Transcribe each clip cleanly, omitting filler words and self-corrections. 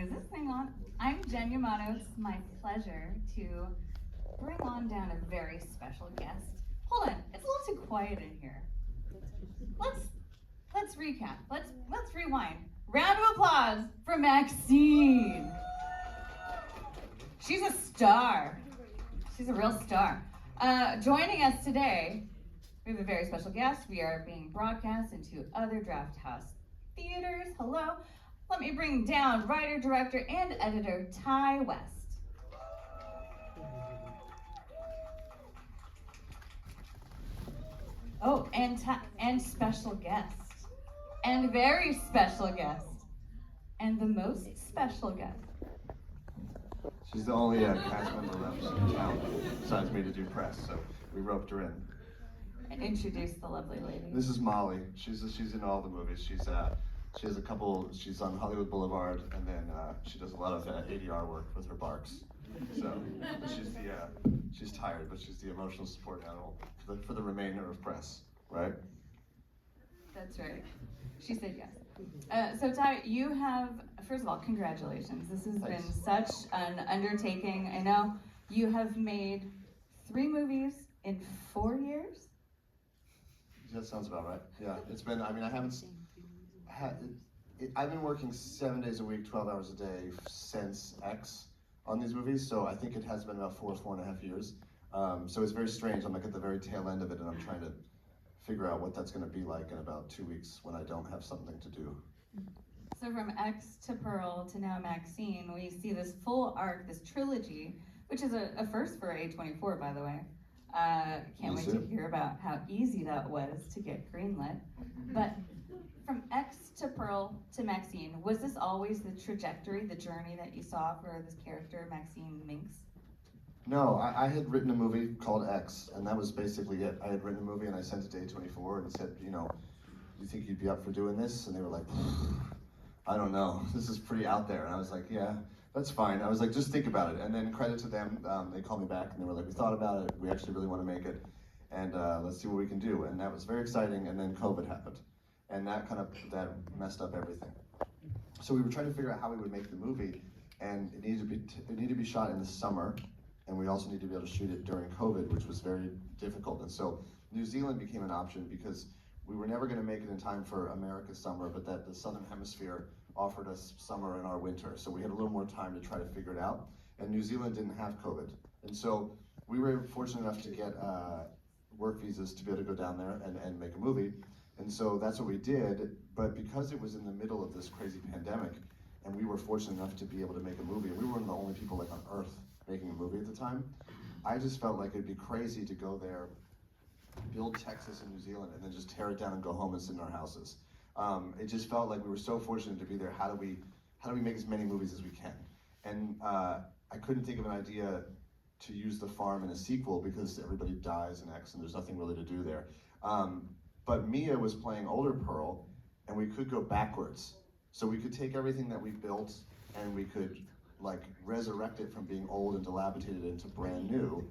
Is this thing on? I'm Jen Yamato. It's my pleasure to bring on down a very special guest. Hold on, it's a little too quiet in here. Let's recap. Let's rewind. Round of applause for Maxine. She's a star. She's a real star. Joining us today, we have a very special guest. We are being broadcast into other Drafthouse theaters. Hello. Let me bring down writer, director, and editor Ty West. Oh, and special guest. And very special guest. And the most special guest. She's the only cast member left in town besides me to do press, so we roped her in. And introduce the lovely lady. This is Molly. She's in all the movies. She has a couple. She's on Hollywood Boulevard, and then she does a lot of ADR work with her barks. So she's tired, but she's the emotional support animal for the remainder of press, right? That's right. She said yes. So Ty, you have, first of all, congratulations. This has been such an undertaking. I know you have made 3 movies in 4 years. That sounds about right. Yeah, it's been. I mean, I've been working 7 days a week, 12 hours a day since X on these movies. So I think it has been about 4.5 years. So it's very strange. I'm like at the very tail end of it, and I'm trying to figure out what that's going to be like in about 2 weeks when I don't have something to do. So from X to Pearl to now Maxine, we see this full arc, this trilogy, which is a first for A24, by the way. Can't wait to hear about how easy that was to get greenlit. But from X to Pearl to Maxine, was this always the trajectory, the journey that you saw for this character, Maxine Minx? No, I had written a movie called X, and that was basically it. I had written a movie and I sent it to A24 and said, you know, you think you'd be up for doing this? And they were like, I don't know, this is pretty out there. And I was like, yeah, that's fine. I was like, just think about it. And then credit to them, they called me back and they were like, we thought about it, we actually really want to make it, and let's see what we can do. And that was very exciting, and then COVID happened. And that messed up everything. So we were trying to figure out how we would make the movie, and it needed to be shot in the summer, and we also needed to be able to shoot it during COVID, which was very difficult. And so New Zealand became an option because we were never going to make it in time for America's summer, but that the Southern Hemisphere offered us summer and our winter. So we had a little more time to try to figure it out. And New Zealand didn't have COVID. And so we were fortunate enough to get work visas to be able to go down there and make a movie. And so that's what we did. But because it was in the middle of this crazy pandemic, and we were fortunate enough to be able to make a movie, and we were one of the only people like on Earth making a movie at the time, I just felt like it'd be crazy to go there, build Texas and New Zealand, and then just tear it down and go home and sit in our houses. It just felt like we were so fortunate to be there. How do we make as many movies as we can? And I couldn't think of an idea to use the farm in a sequel because everybody dies in X and there's nothing really to do there. But Mia was playing older Pearl, and we could go backwards. So we could take everything that we built and we could like resurrect it from being old and dilapidated into brand new,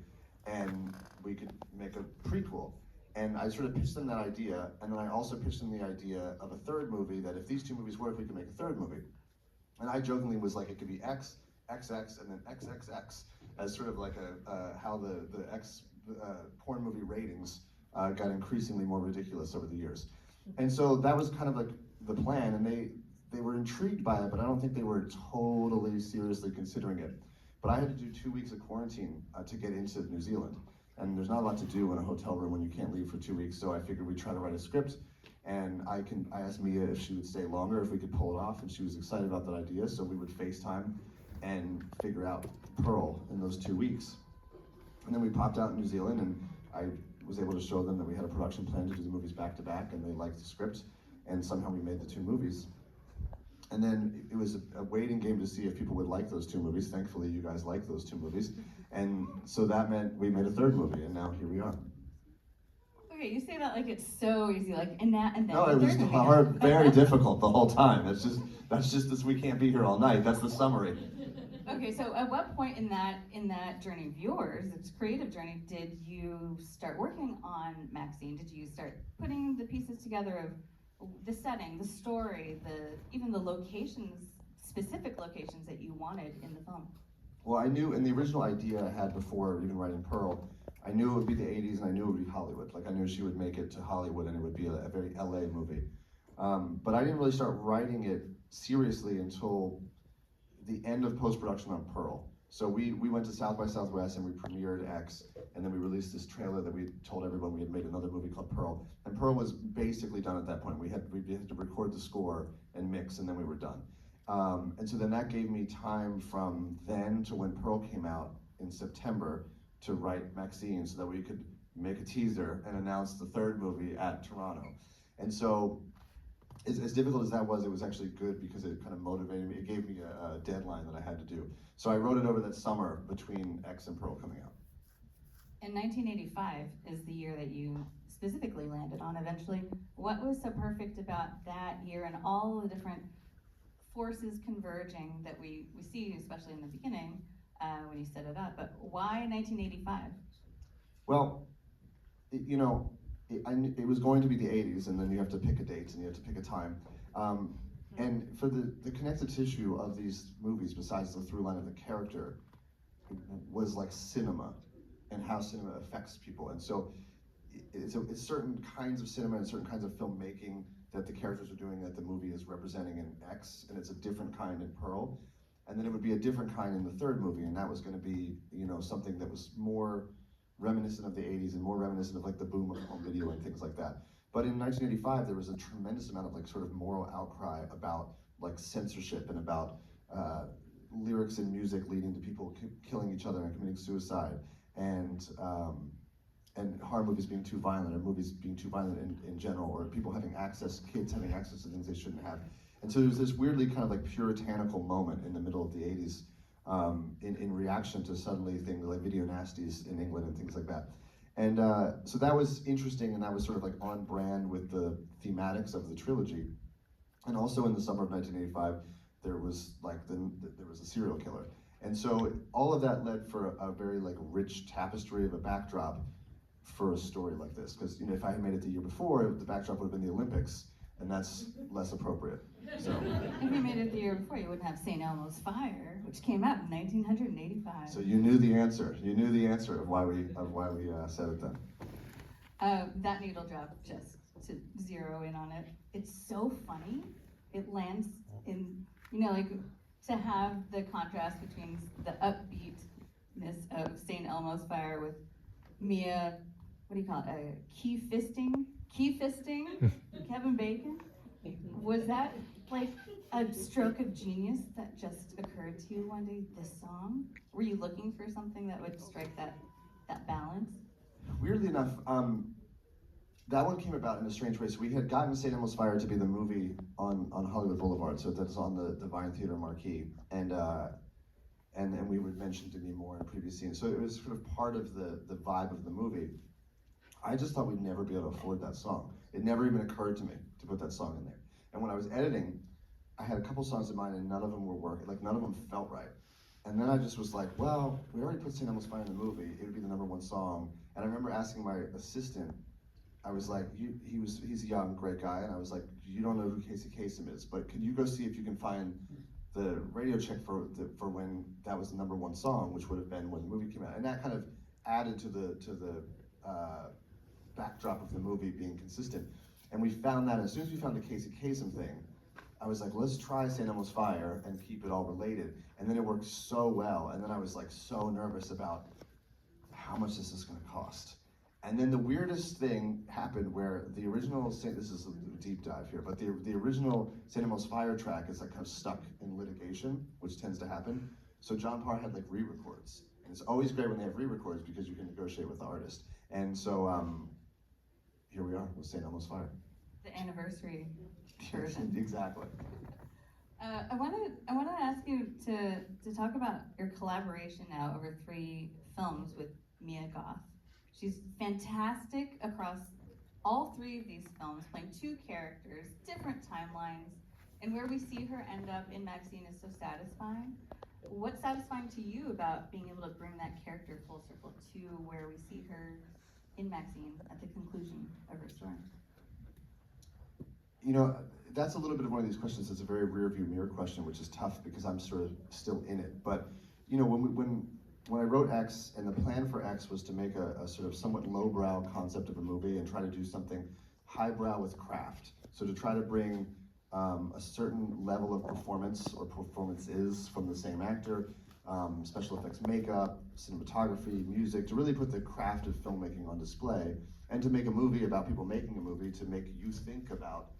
and we could make a prequel. And I sort of pitched them that idea, and then I also pitched them the idea of a third movie, that if these 2 movies work, we could make a third movie. And I jokingly was like, it could be X, XX, and then XXX, as sort of like how the X porn movie ratings got increasingly more ridiculous over the years. And so that was kind of like the plan, and they were intrigued by it, but I don't think they were totally seriously considering it. But I had to do 2 weeks of quarantine to get into New Zealand. And there's not a lot to do in a hotel room when you can't leave for 2 weeks, so I figured we'd try to write a script. And I asked Mia if she would stay longer, if we could pull it off, and she was excited about that idea, so we would FaceTime and figure out Pearl in those 2 weeks. And then we popped out in New Zealand, and I was able to show them that we had a production plan to do the movies back to back, and they liked the script, and somehow we made the 2 movies. And then it was a waiting game to see if people would like those 2 movies. Thankfully, you guys liked those 2 movies. And so that meant we made a 3rd movie, and now here we are. Okay, you say that like it's so easy, like and then no, it was hard, very difficult the whole time. That's just this. We can't be here all night. That's the summary. Okay, so at what point in that journey of yours, its creative journey, did you start working on Maxine? Did you start putting the pieces together of the setting, the story, even the locations specific locations that you wanted in the film? Well, I knew in the original idea I had before even writing Pearl, I knew it would be the 80s and I knew it would be Hollywood. Like I knew she would make it to Hollywood and it would be a very LA movie. But I didn't really start writing it seriously until the end of post-production on Pearl. So we went to South by Southwest and we premiered X, and then we released this trailer that we told everyone we had made another movie called Pearl. And Pearl was basically done at that point. We had to record the score and mix, and then we were done. And so then that gave me time from then to when Pearl came out in September to write MaXXXine so that we could make a teaser and announce the third movie at Toronto. And so as difficult as that was, it was actually good because it kind of motivated me. It gave me a deadline that I had to do. So I wrote it over that summer between X and Pearl coming out. And 1985 is the year that you specifically landed on eventually. What was so perfect about that year and all the different forces converging that we see, especially in the beginning, when you set it up, but why 1985? Well, it was going to be the 80s, and then you have to pick a date and you have to pick a time. And for the connective tissue of these movies, besides the through line of the character, was like cinema and how cinema affects people. And so it's certain kinds of cinema and certain kinds of filmmaking that the characters are doing that the movie is representing in X, and it's a different kind in Pearl. And then it would be a different kind in the third movie, and that was going to be, something that was more reminiscent of the 80s and more reminiscent of like the boom of home video and things like that. But in 1985, there was a tremendous amount of like sort of moral outcry about like censorship and about lyrics and music leading to people killing each other and committing suicide, and horror movies being too violent, or movies being too violent in general, or people having access, kids having access to things they shouldn't have. And so there was this weirdly kind of like puritanical moment in the middle of the 80s in reaction to suddenly things like video nasties in England and things like that. And so that was interesting, and that was sort of like on brand with the thematics of the trilogy. And also in the summer of 1985, there was like there was a serial killer. And so all of that led for a very like rich tapestry of a backdrop for a story like this. Because if I had made it the year before, the backdrop would have been the Olympics, and that's less appropriate. So if you made it the year before, you wouldn't have St. Elmo's Fire, which came out in 1985. So you knew the answer. You knew the answer of why we said it then. That needle drop, just to zero in on it, it's so funny. It lands in, like to have the contrast between the upbeatness of St. Elmo's Fire with Mia, what do you call it, key fisting Kevin Bacon. Was that like a stroke of genius that just occurred to you one day, this song? Were you looking for something that would strike that balance? Weirdly enough, that one came about in a strange way. So we had gotten St. Elmo's Fire to be the movie on Hollywood Boulevard, so that's on the Vine Theater marquee, and we would mention Demi Moore in previous scenes. So it was sort of part of the vibe of the movie. I just thought we'd never be able to afford that song. It never even occurred to me to put that song in there. And when I was editing, I had a couple songs in mind and none of them were working, like none of them felt right. And then I just was like, well, we already put St. Elmo's Fire in the movie, it would be the #1 song. And I remember asking my assistant, I was like, he's a young, great guy, and I was like, you don't know who Casey Kasem is, but can you go see if you can find the radio check for when that was the #1 song, which would have been when the movie came out. And that kind of added to the backdrop of the movie being consistent. And we found that, as soon as we found the Casey Kasem thing, I was like, let's try St. Elmo's Fire and keep it all related. And then it worked so well, and then I was like so nervous about how much this is gonna cost. And then the weirdest thing happened where the original, this is a deep dive here, but the original St. Elmo's Fire track is like kind of stuck in litigation, which tends to happen. So John Parr had like re-records. And it's always great when they have re-records because you can negotiate with the artist. And so here we are with St. Elmo's Fire. The anniversary version. Exactly. I want to ask you to talk about your collaboration now over 3 films with Mia Goth. She's fantastic across all 3 of these films, playing 2 characters, different timelines, and where we see her end up in MaXXXine is so satisfying. What's satisfying to you about being able to bring that character full circle to where we see her in MaXXXine at the conclusion of her story? that's a little bit of one of these questions that's a very rear view mirror question, which is tough because I'm sort of still in it. But you know, when I wrote X, and the plan for X was to make a sort of somewhat lowbrow concept of a movie and try to do something highbrow with craft. So to try to bring a certain level of performance or performances from the same actor, special effects makeup, cinematography, music, to really put the craft of filmmaking on display, and to make a movie about people making a movie, to make you think about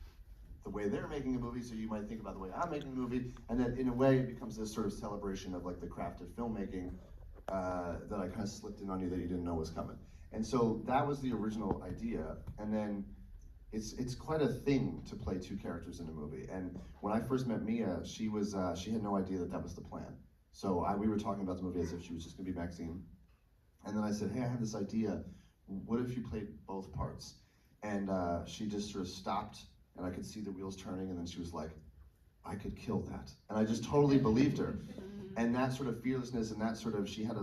the way they're making a movie, so you might think about the way I'm making a movie, and then in a way it becomes this sort of celebration of like the craft of filmmaking that I kind of slipped in on you that you didn't know was coming. And so that was the original idea, and then it's quite a thing to play two characters in a movie. And when I first met Mia, she had no idea that that was the plan. So we were talking about the movie as if she was just gonna be Maxine. And then I said, hey, I have this idea. What if you played both parts? And she just sort of stopped, and I could see the wheels turning, and then she was like, I could kill that. And I just totally believed her. And that sort of fearlessness, and that sort of, she had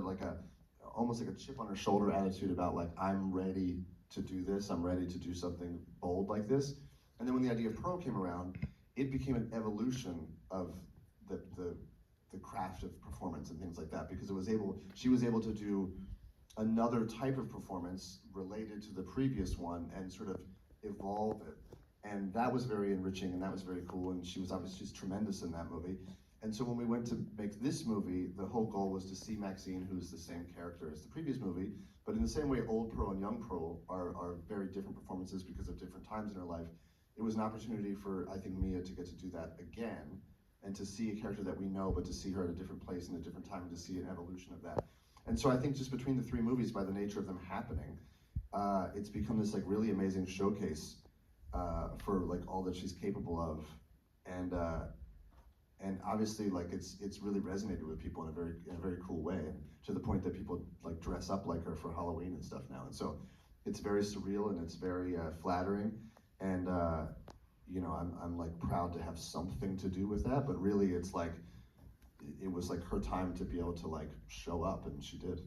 almost like a chip on her shoulder attitude about like, I'm ready to do this, I'm ready to do something bold like this. And then when the idea of Pearl came around, it became an evolution of the craft of performance and things like that, because she was able to do another type of performance related to the previous one and sort of evolve it. And that was very enriching, and that was very cool, and she was obviously just tremendous in that movie. And so when we went to make this movie, the whole goal was to see Maxine, who's the same character as the previous movie, but in the same way old Pearl and young Pearl are very different performances because of different times in her life. It was an opportunity for, I think, Mia to get to do that again, and to see a character that we know, but to see her at a different place and a different time, and to see an evolution of that. And so I think just between the three movies, by the nature of them happening, it's become this like really amazing showcase for like all that she's capable of. And obviously, like it's really resonated with people in a very cool way, to the point that people like dress up like her for Halloween and stuff now. And so it's very surreal, and it's very flattering, and you know, I'm like proud to have something to do with that. But really, it's like it was like her time to be able to like show up, and she did.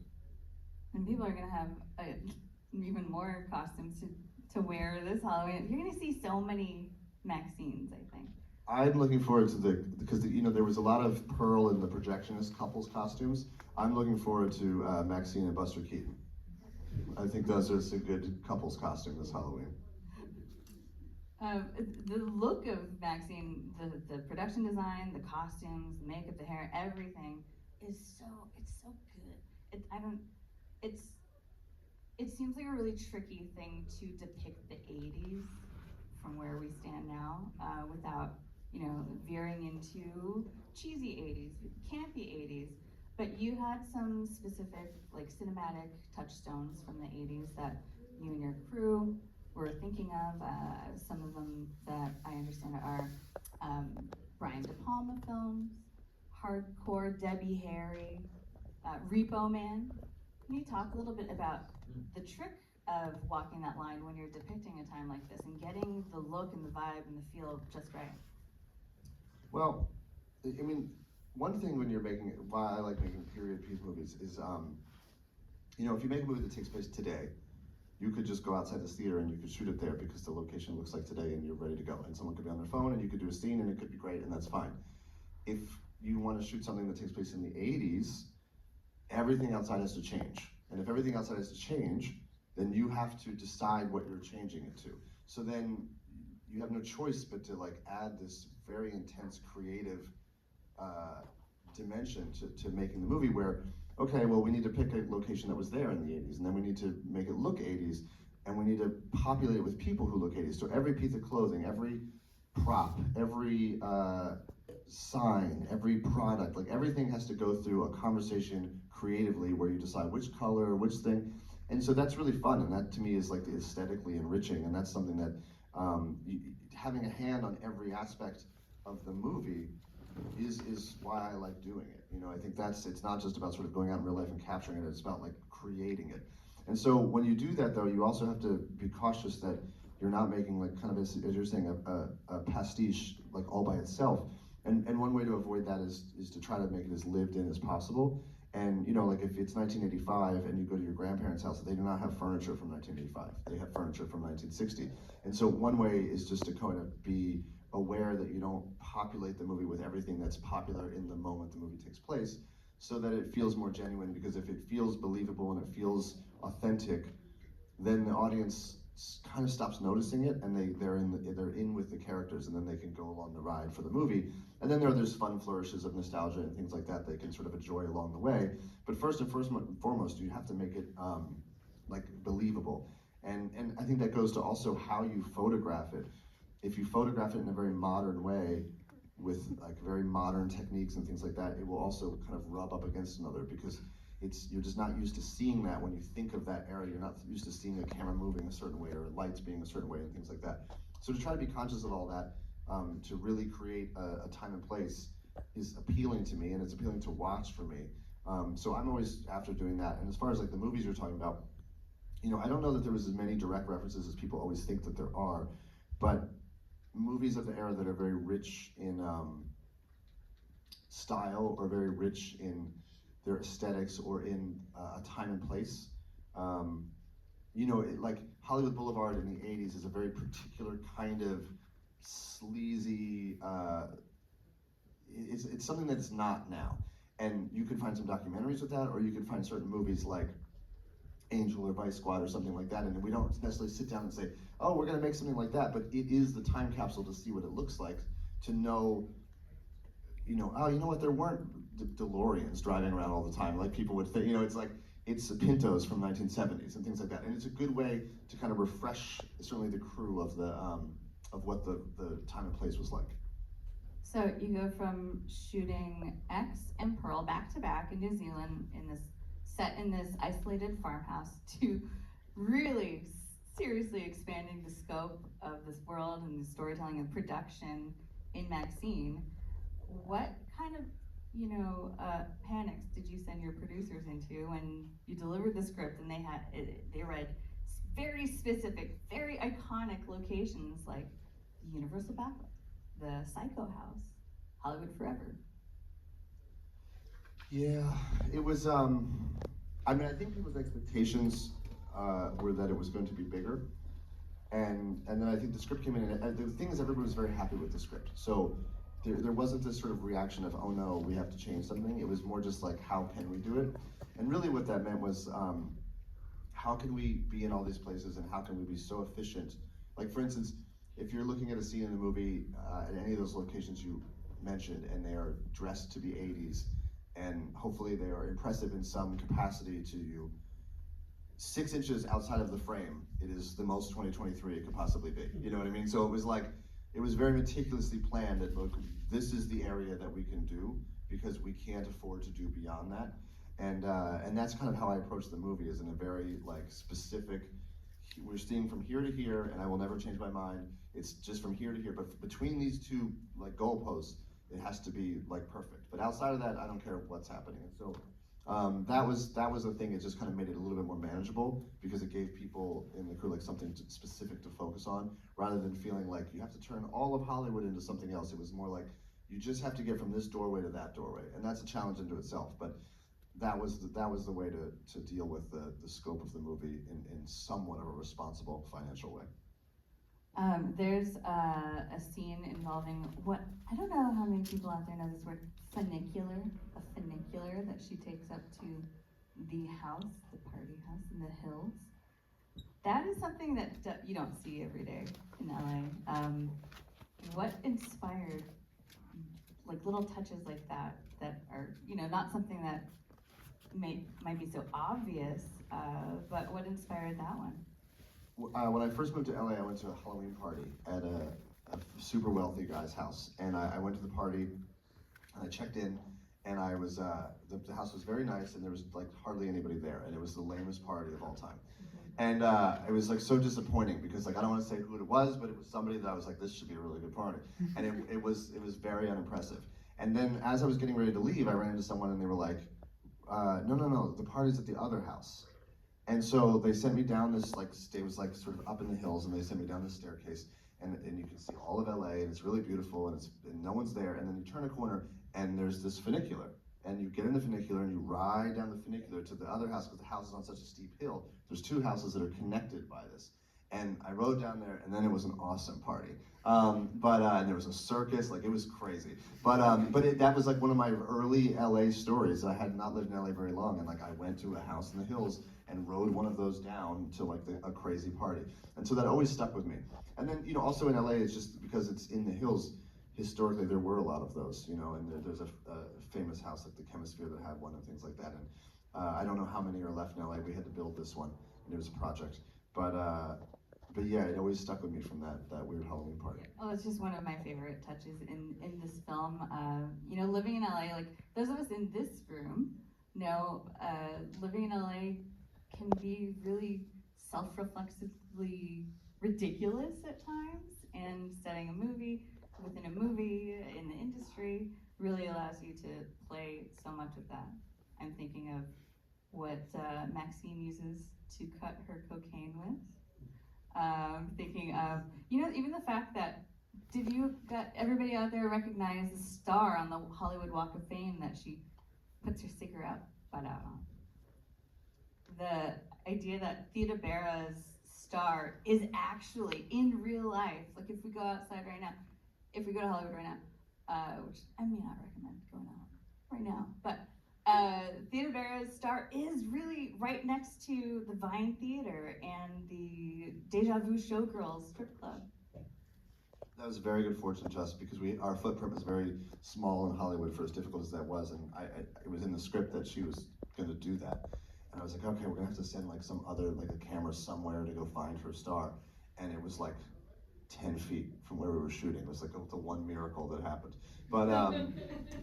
And people are gonna have even more costumes to wear this Halloween. You're gonna see so many Maxines, I think. I'm looking forward to because you know, there was a lot of Pearl in the projectionist couples costumes. I'm looking forward to Maxine and Buster Keaton. I think those are some good couples costume this Halloween. The look of Maxine, the production design, the costumes, the makeup, the hair, everything is so good. It seems like a really tricky thing to depict the 80s from where we stand now, without, you know, veering into cheesy 80s, campy 80s. But you had some specific, like, cinematic touchstones from the 80s that you and your crew were thinking of. Some of them that I understand are Brian De Palma films, hardcore Debbie Harry, Repo Man. Can you talk a little bit about the trick of walking that line when you're depicting a time like this and getting the look and the vibe and the feel just right? Well, I mean, one thing when you're making, why I like making period piece movies is, you know, if you make a movie that takes place today, you could just go outside this theater and you could shoot it there because the location looks like today and you're ready to go. And someone could be on their phone and you could do a scene and it could be great, and that's fine. If you want to shoot something that takes place in the 80s, everything outside has to change. And if everything outside has to change, then you have to decide what you're changing it to. So then you have no choice but to like add this very intense creative dimension to making the movie, where, okay, well, we need to pick a location that was there in the 80s, and then we need to make it look 80s, and we need to populate it with people who look 80s. So every piece of clothing, every prop, every sign, every product, like everything has to go through a conversation creatively where you decide which color, which thing. And so that's really fun, and that to me is like aesthetically enriching, and that's something that having a hand on every aspect of the movie is why I like doing it. You know, I think it's not just about sort of going out in real life and capturing it, it's about like creating it. And so when you do that though, you also have to be cautious that you're not making like kind of, as you're saying, a pastiche like all by itself. And one way to avoid that is to try to make it as lived in as possible. And you know, like if it's 1985 and you go to your grandparents' house, they do not have furniture from 1985. They have furniture from 1960. And so one way is just to kind of be aware that you don't populate the movie with everything that's popular in the moment the movie takes place, so that it feels more genuine, because if it feels believable and it feels authentic, then the audience kind of stops noticing it, and they're in with the characters, and then they can go along the ride for the movie. And then there's fun flourishes of nostalgia and things like that they can sort of enjoy along the way. But first and foremost, you have to make it like believable. And I think that goes to also how you photograph it. If you photograph it in a very modern way, with like very modern techniques and things like that, it will also kind of rub up against another, because you're just not used to seeing that. When you think of that era, you're not used to seeing a camera moving a certain way or lights being a certain way and things like that. So to try to be conscious of all that, to really create a time and place is appealing to me, and it's appealing to watch for me. So I'm always after doing that. And as far as like the movies you're talking about, you know, I don't know that there was as many direct references as people always think that there are, but movies of the era that are very rich in style, or very rich in their aesthetics, or in a time and place. You know, like Hollywood Boulevard in the 80s is a very particular kind of sleazy, it's something that it's not now. And you could find some documentaries with that, or you could find certain movies like Angel or Vice Squad or something like that, and we don't necessarily sit down and say, oh, we're gonna make something like that, but it is the time capsule to see what it looks like, to know, you know, oh, you know what, there weren't DeLoreans driving around all the time like people would think. You know, it's like, it's Pintos from 1970s and things like that. And it's a good way to kind of refresh, certainly the crew of the of what the time and place was like. So you go from shooting X and Pearl back to back in New Zealand, in this set in this isolated farmhouse, to really seriously expanding the scope of this world and the storytelling and production in MaXXXine. What kind of, you know, panics did you send your producers into when you delivered the script and they read very specific, very iconic locations like the Universal Backlot, the Psycho House, Hollywood Forever? Yeah, it was, I mean, I think people's expectations were that it was going to be bigger. And then I think the script came in, and the thing is, everybody was very happy with the script. So there wasn't this sort of reaction of, oh no, we have to change something. It was more just like, how can we do it? And really what that meant was, how can we be in all these places, and how can we be so efficient? Like, for instance, if you're looking at a scene in the movie, at any of those locations you mentioned, and they are dressed to be 80s, and hopefully they are impressive in some capacity to you, 6 inches outside of the frame, it is the most 2023 it could possibly be. You know what I mean? So it was like, it was very meticulously planned that, look, this is the area that we can do, because we can't afford to do beyond that. And that's kind of how I approach the movie, is in a very like specific, we're seeing from here to here, and I will never change my mind. It's just from here to here, but between these two like goalposts, it has to be like perfect. But outside of that, I don't care what's happening. And so that was the thing. It just kind of made it a little bit more manageable, because it gave people in the crew like something specific to focus on, rather than feeling like you have to turn all of Hollywood into something else. It was more like, you just have to get from this doorway to that doorway, and that's a challenge into itself. But that was the way to deal with the scope of the movie in somewhat of a responsible financial way. There's a scene involving what, I don't know how many people out there know this word, funicular, a funicular that she takes up to the house, the party house in the hills. That is something that you don't see every day in LA. What inspired like little touches like that are, you know, not something that might be so obvious, but what inspired that one? When I first moved to LA, I went to a Halloween party at a super wealthy guy's house, and I went to the party, and I checked in, and I was the house was very nice, and there was like hardly anybody there, and it was the lamest party of all time. And it was like so disappointing, because like, I don't want to say who it was, but it was somebody that I was like, this should be a really good party. And it was very unimpressive. And then as I was getting ready to leave, I ran into someone, and they were like, no, the party's at the other house. And so they sent me down this, like, it was like sort of up in the hills, and they sent me down this staircase, and you can see all of LA, and it's really beautiful, and no one's there. And then you turn a corner, and there's this funicular, and you get in the funicular, and you ride down the funicular to the other house, because the house is on such a steep hill. There's 2 houses that are connected by this. And I rode down there, and then it was an awesome party. And there was a circus, like it was crazy. That was like one of my early LA stories. I had not lived in LA very long, and like I went to a house in the hills and rode one of those down to like a crazy party. And so that always stuck with me. And then, you know, also in LA, it's just because it's in the hills, historically there were a lot of those, you know, and there's a famous house like the Chemisphere that had one and things like that. And I don't know how many are left in LA. We had to build this one, and it was a project. But yeah, it always stuck with me from that weird Halloween party. Oh, it's just one of my favorite touches in this film. You know, living in LA, like those of us in this room know, living in LA can be really self-reflexively ridiculous at times, and setting a movie within a movie in the industry really allows you to play so much of that. I'm thinking of what Maxine uses to cut her cocaine with. Thinking of, you know, even the fact that, everybody out there recognize the star on the Hollywood Walk of Fame that she puts her cigarette butt out on? The idea that Thea Bera's star is actually, in real life, like if we go outside right now, if we go to Hollywood right now, which I may not recommend going out right now, but Thea Bera's star is really right next to the Vine Theater and the Deja Vu Showgirls strip club. That was very good fortune to us because our footprint was very small in Hollywood for as difficult as that was, and it was in the script that she was going to do that. And I was like, okay, we're going to have to send like some other, like a camera somewhere to go find her star. And it was like 10 feet from where we were shooting. It was like the one miracle that happened. But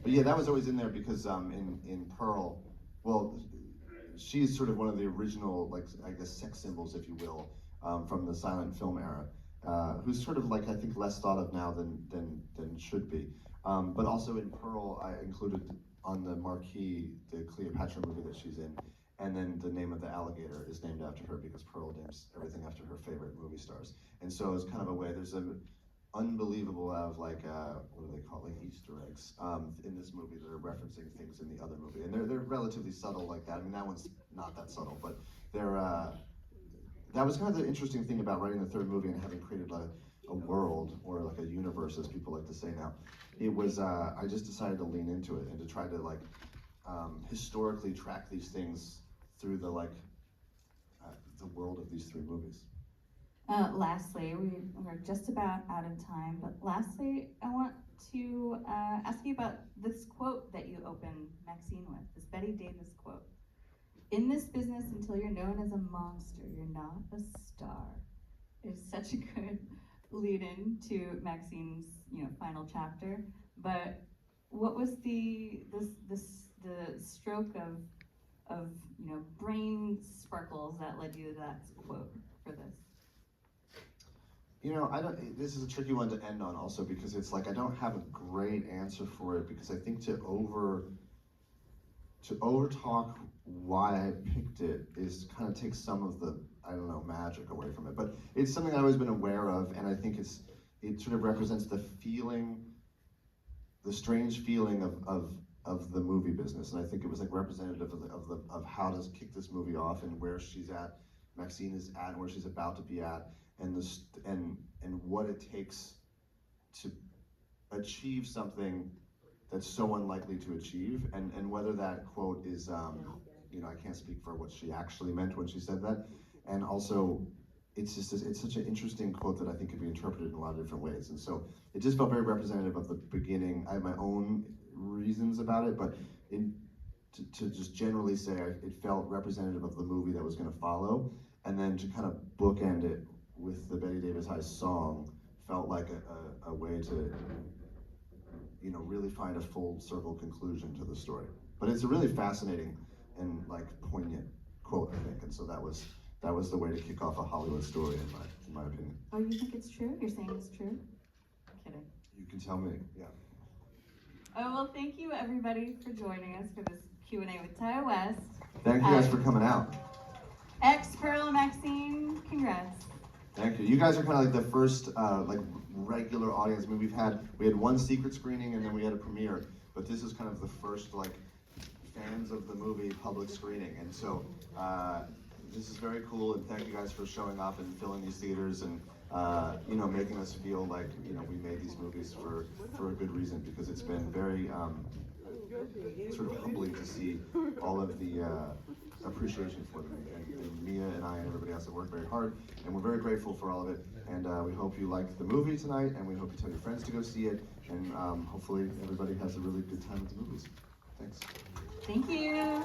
yeah, that was always in there because in Pearl, well, she's sort of one of the original, like, I guess, sex symbols, if you will, from the silent film era, who's sort of like, I think, less thought of now than should be. But also in Pearl, I included on the marquee the Cleopatra movie that she's in, and then the name of the alligator is named after her because Pearl names everything after her favorite movie stars. And so it's kind of a way, there's an unbelievable of like, what do they call it, like Easter eggs in this movie that are referencing things in the other movie. And they're relatively subtle like that. I mean, that one's not that subtle, but that was kind of the interesting thing about writing the third movie and having created a world, or like a universe, as people like to say now. It was, I just decided to lean into it and to try to like historically track these things through the the world of these three movies. Lastly, we're just about out of time, but lastly, I want to ask you about this quote that you open Maxine with, this Betty Davis quote. "In this business, until you're known as a monster, you're not a star." It's such a good lead-in to Maxine's, final chapter. But what was the stroke of brain sparkles that led you to that quote for this? This is a tricky one to end on also because it's like I don't have a great answer for it because I think to over talk why I picked it is kind of take some of the, magic away from it. But it's something I've always been aware of, and I think it sort of represents the strange feeling of the movie business. And I think it was like representative of how to kick this movie off and where she's at, Maxine is at, and where she's about to be at, and what it takes to achieve something that's so unlikely to achieve, and whether that quote is, I can't speak for what she actually meant when she said that, and also it's such an interesting quote that I think can be interpreted in a lot of different ways, and so it just felt very representative of the beginning. I have my own reasons about it, but to just generally say it felt representative of the movie that was going to follow, and then to kind of bookend it with the Betty Davis High song felt like a way to really find a full circle conclusion to the story. But it's a really fascinating and poignant quote, I think, and so that was the way to kick off a Hollywood story in my opinion. Oh, you think it's true? You're saying it's true? I'm kidding. You can tell me, yeah. Oh, well, thank you everybody for joining us for this Q&A with Ty West. Thank you guys for coming out. Pearl and Maxine, congrats. Thank you. You guys are kind of like the first regular audience. I mean, we had one secret screening and then we had a premiere, but this is kind of the first fans of the movie public screening, and so this is very cool, and thank you guys for showing up and filling these theaters and you know, making us feel like, you know, we made these movies for a good reason, because it's been very sort of humbling to see all of the appreciation for them. And Mia and I and everybody else have worked very hard, and we're very grateful for all of it. And we hope you liked the movie tonight, and we hope you tell your friends to go see it, and hopefully everybody has a really good time at the movies. Thanks. Thank you.